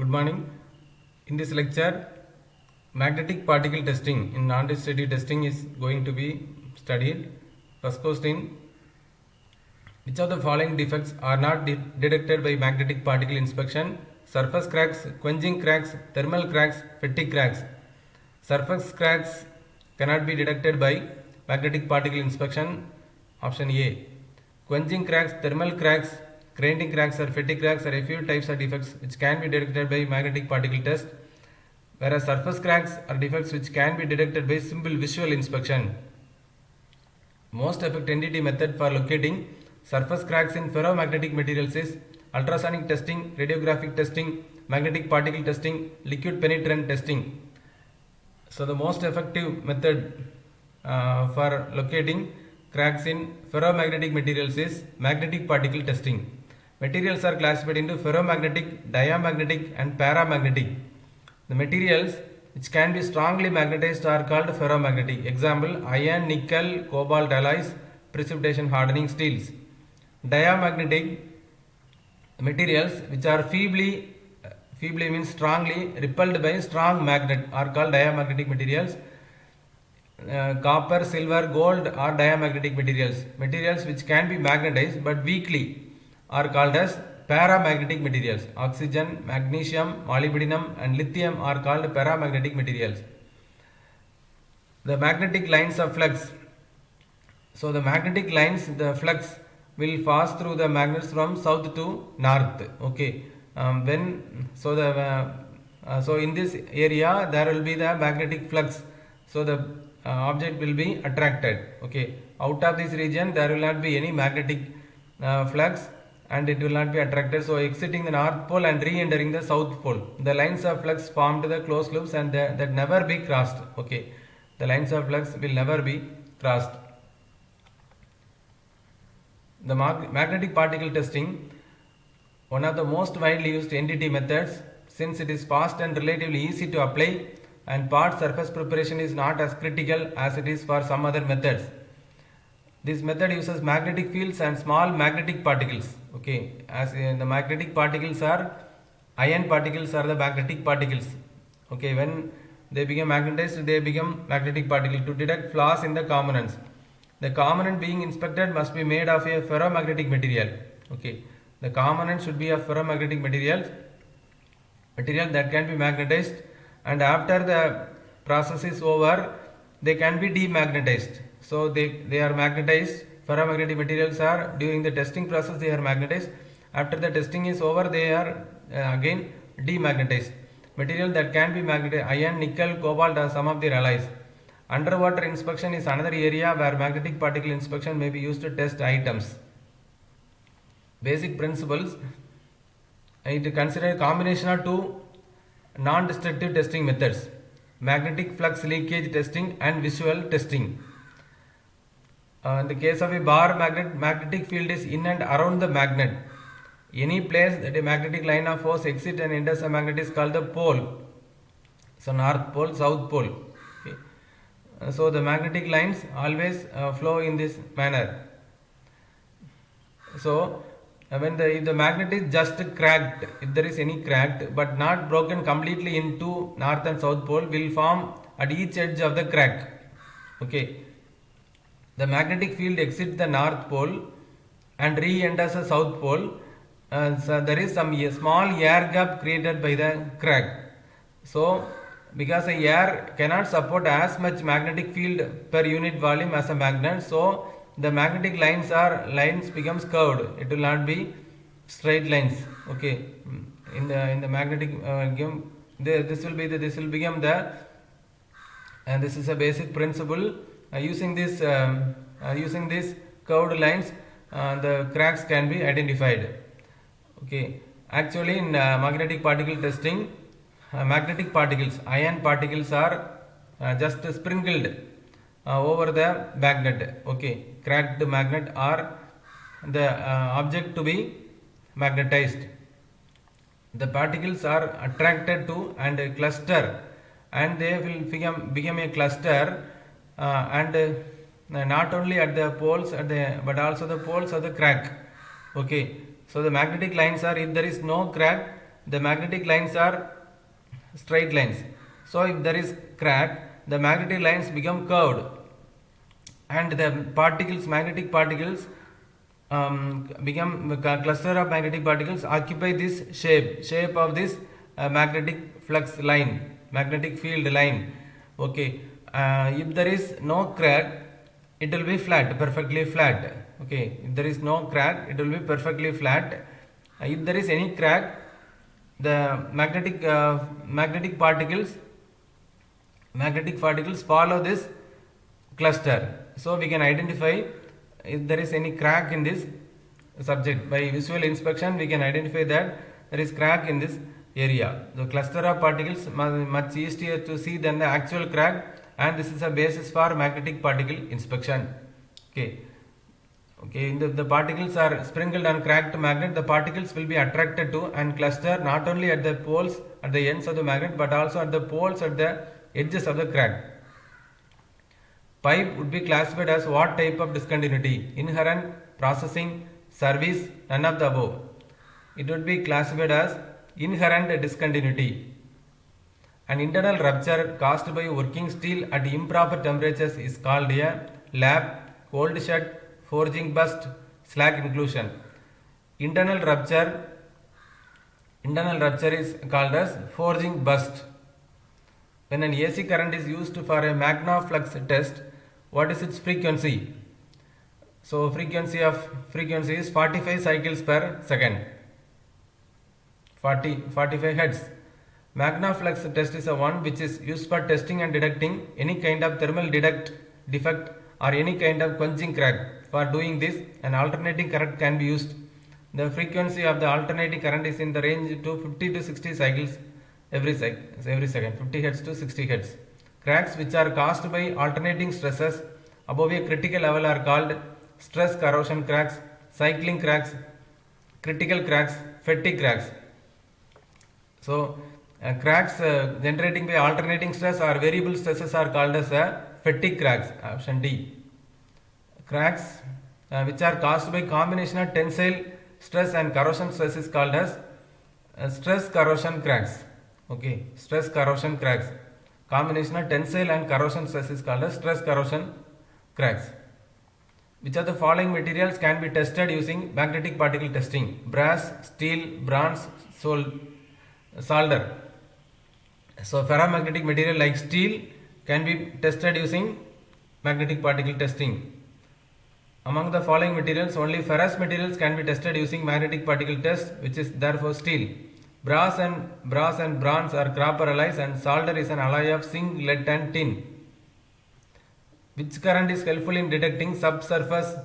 Good morning. In this lecture, magnetic particle testing in non-destructive testing is going to be studied. First question: which of the following defects are not detected by magnetic particle inspection? Surface cracks, quenching cracks, thermal cracks, fatigue cracks. Surface cracks cannot be detected by magnetic particle inspection. Option A. Quenching cracks, thermal cracks, grinding cracks or fatigue cracks are a few types of defects which can be detected by magnetic particle test, whereas surface cracks are defects which can be detected by simple visual inspection. Most effective entity method for locating surface cracks in ferromagnetic materials is ultrasonic testing, radiographic testing, magnetic particle testing, liquid penetrant testing. So the most effective method for locating cracks in ferromagnetic materials is magnetic particle testing. Materials are classified into ferromagnetic, diamagnetic and paramagnetic. The materials which can be strongly magnetized are called ferromagnetic. Example: iron, nickel, cobalt alloys, precipitation hardening steels. Diamagnetic materials which are feebly means strongly repelled by strong magnet are called diamagnetic materials. Copper, silver, gold are diamagnetic materials. Materials which can be magnetized but weakly are called as paramagnetic materials. Oxygen, magnesium, molybdenum and lithium are called paramagnetic materials. The magnetic lines of flux. So the magnetic lines, the flux will pass through the magnets from south to north. Okay. So in this area there will be the magnetic flux. So the object will be attracted. Okay. Out of this region there will not be any magnetic flux and it will not be attracted. So exiting the north pole and re-entering the south pole. The lines of flux formed the closed loops and that never be crossed. Okay. The lines of flux will never be crossed. The magnetic particle testing, one of the most widely used entity methods, since it is fast and relatively easy to apply and part surface preparation is not as critical as it is for some other methods. This method uses magnetic fields and small magnetic particles. Okay, as the magnetic particles are iron particles are the magnetic particles. Okay, when they become magnetized, they become magnetic particle. To detect flaws in the components, the component being inspected must be made of a ferromagnetic material. Okay, the component should be a ferromagnetic material that can be magnetized, and after the process is over, they can be demagnetized. So they are magnetized. Ferromagnetic materials are, during the testing process they are magnetized. After the testing is over, they are again demagnetized. Material that can be magnetized: iron, nickel, cobalt are some of their alloys. Underwater inspection is another area where magnetic particle inspection may be used to test items. Basic principles: it considers a combination of two non-destructive testing methods: magnetic flux leakage testing and visual testing. In the case of a bar magnet, magnetic field is in and around the magnet. Any place that a magnetic line of force exits and enters a magnet is called the pole. So north pole, south pole. Okay. So the magnetic lines always flow in this manner. So if the magnet is just cracked, if there is any cracked but not broken completely into north and south pole, will form at each edge of the crack. Okay. The magnetic field exits the north pole and re-enters the south pole. So there is some small air gap created by the crack. So because the air cannot support as much magnetic field per unit volume as a magnet, so the magnetic lines becomes curved. It will not be straight lines. Okay, in the magnetic this will become the, and this is a basic principle. Using this curved lines, the cracks can be identified. Okay, actually in magnetic particle testing, magnetic particles, iron particles are just sprinkled over the magnet. Okay, cracked magnet or the object to be magnetized. The particles are attracted to and cluster, and they will become a cluster, and not only at the poles but also the poles of the crack. Okay, so the magnetic lines are, if there is no crack, the magnetic lines are straight lines. So if there is crack, the magnetic lines become curved, and the magnetic particles become a cluster of magnetic particles occupy this shape of this magnetic flux line, magnetic field line. Okay, if there is no crack, it will be flat, perfectly flat. Okay, if there is no crack, it will be perfectly flat. If there is any crack, the magnetic particles follow this cluster. So we can identify if there is any crack in this subject. By visual inspection, we can identify that there is crack in this area. The cluster of particles much easier to see than the actual crack, and this is a basis for magnetic particle inspection. Okay, the particles are sprinkled on cracked magnet. The particles will be attracted to and cluster not only at the poles at the ends of the magnet, but also at the poles at the edges of the crack. Pipe would be classified as what type of discontinuity? Inherent, processing, service, none of the above. It would be classified as inherent discontinuity. An internal rupture caused by working steel at improper temperatures is called a lap, cold shut, forging burst, slag inclusion. Internal rupture is called as forging burst. When an AC current is used for a magna flux test, what is its frequency? So frequency is 45 cycles per second. 45 hertz. Magna flux test is a one which is used for testing and detecting any kind of thermal defect or any kind of quenching crack. For doing this, an alternating current can be used. The frequency of the alternating current is in the range to 50 to 60 cycles every second, 50 hertz to 60 hertz. Cracks which are caused by alternating stresses above a critical level are called stress corrosion cracks, cycling cracks, critical cracks, fatigue cracks. So cracks generating by alternating stress or variable stresses are called as fatigue cracks, option D. Cracks which are caused by combination of tensile stress and corrosion stress is called as stress corrosion cracks. Okay, stress corrosion cracks. Combination of tensile and corrosion stress is called as stress corrosion cracks. Which of the following materials can be tested using magnetic particle testing? Brass, steel, bronze, solder. So ferromagnetic material like steel can be tested using magnetic particle testing. Among the following materials, only ferrous materials can be tested using magnetic particle test, which is therefore steel. Brass and bronze are copper alloys, and solder is an alloy of zinc, lead and tin. Which current is helpful in detecting subsurface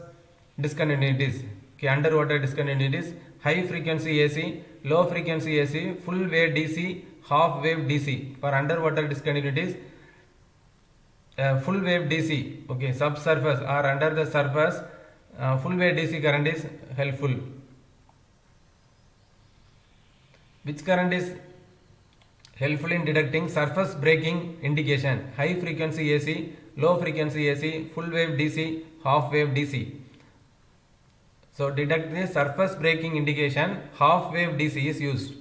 discontinuities? Okay, underwater discontinuities. High frequency AC, low frequency AC, full wave DC, half wave DC. For underwater discontinuities, full wave DC, okay, subsurface or under the surface, full wave DC current is helpful. Which current is helpful in detecting surface breaking indication? High frequency AC, low frequency AC, full wave DC, half wave DC. So detect the surface breaking indication, half wave DC is used.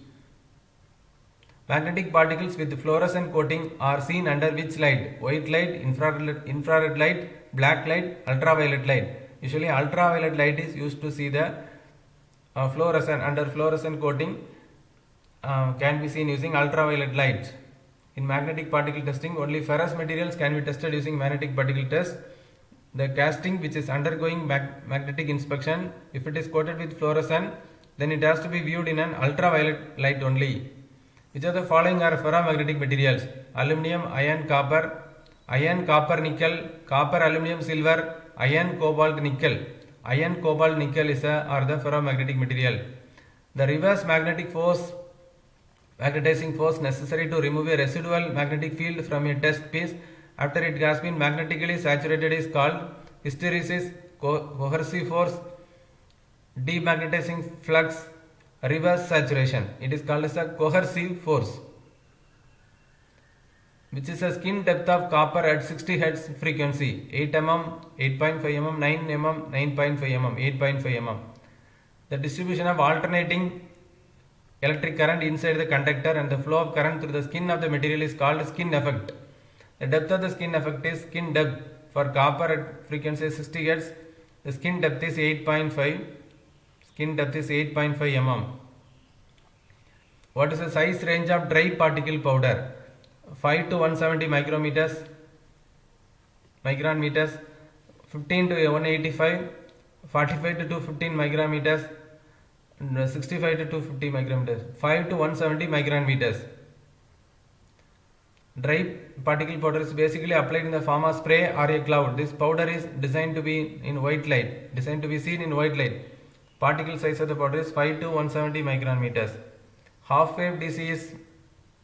Magnetic particles with fluorescent coating are seen under which light? White light, infrared light, black light, ultraviolet light. Usually ultraviolet light is used to see the fluorescent coating can be seen using ultraviolet light. In magnetic particle testing, only ferrous materials can be tested using magnetic particle test. The casting which is undergoing magnetic inspection, if it is coated with fluorescent, then it has to be viewed in an ultraviolet light only. Which of the following are ferromagnetic materials? Aluminium, iron, copper, nickel, copper, aluminium, silver, iron, cobalt, nickel. Iron, cobalt, nickel are the ferromagnetic material. The reverse magnetic force, magnetizing force necessary to remove a residual magnetic field from a test piece after it has been magnetically saturated is called hysteresis, coercive force, demagnetizing flux, reverse saturation. It is called as a coercive force. Which is a skin depth of copper at 60 Hz frequency? 8 mm, 8.5 mm, 9 mm, 9.5 mm, 8.5 mm. The distribution of alternating electric current inside the conductor and the flow of current through the skin of the material is called skin effect. The depth of the skin effect is skin depth. For copper at frequency 60 Hz, the skin depth is 8.5. Skin depth is 8.5 mm. What is the size range of dry particle powder? 5 to 170 micrometers, 15 to 185, 45 to 215 micrometers, and 65 to 250 micrometers, 5 to 170 micrometers. Dry particle powder is basically applied in the form of spray or a cloud. This powder is designed to be in white light, designed to be seen in white light. Particle size of the powder is 5 to 170 micrometers. Half wave DC is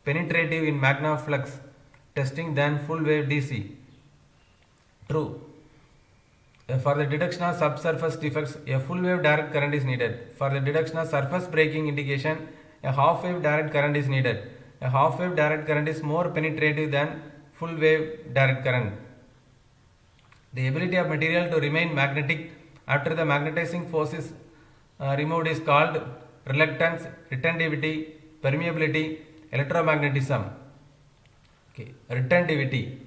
penetrative in magnaflux testing than full wave DC. True. For the detection of subsurface defects, a full wave direct current is needed. For the detection of surface breaking indication, a half wave direct current is needed. A half wave direct current is more penetrative than full wave direct current. The ability of material to remain magnetic after the magnetizing force is removed is called reluctance, retentivity, permeability, electromagnetism. Okay, retentivity.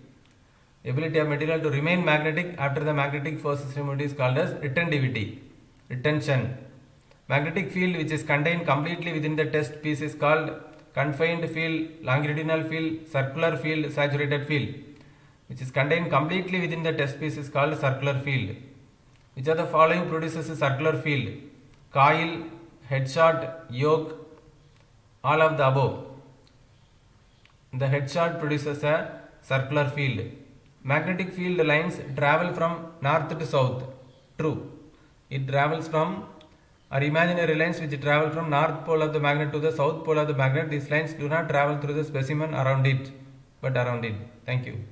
The ability of material to remain magnetic after the magnetic force is removed is called as retentivity, retention. Magnetic field which is contained completely within the test piece is called confined field, longitudinal field, circular field, saturated field. Which is contained completely within the test piece is called circular field. Which of the following produces a circular field? Coil, headshot, yoke, all of the above. The headshot produces a circular field. Magnetic field lines travel from north to south. True. It travels from, or imaginary lines which travel from north pole of the magnet to the south pole of the magnet. These lines do not travel through the specimen around it, but around it. Thank you.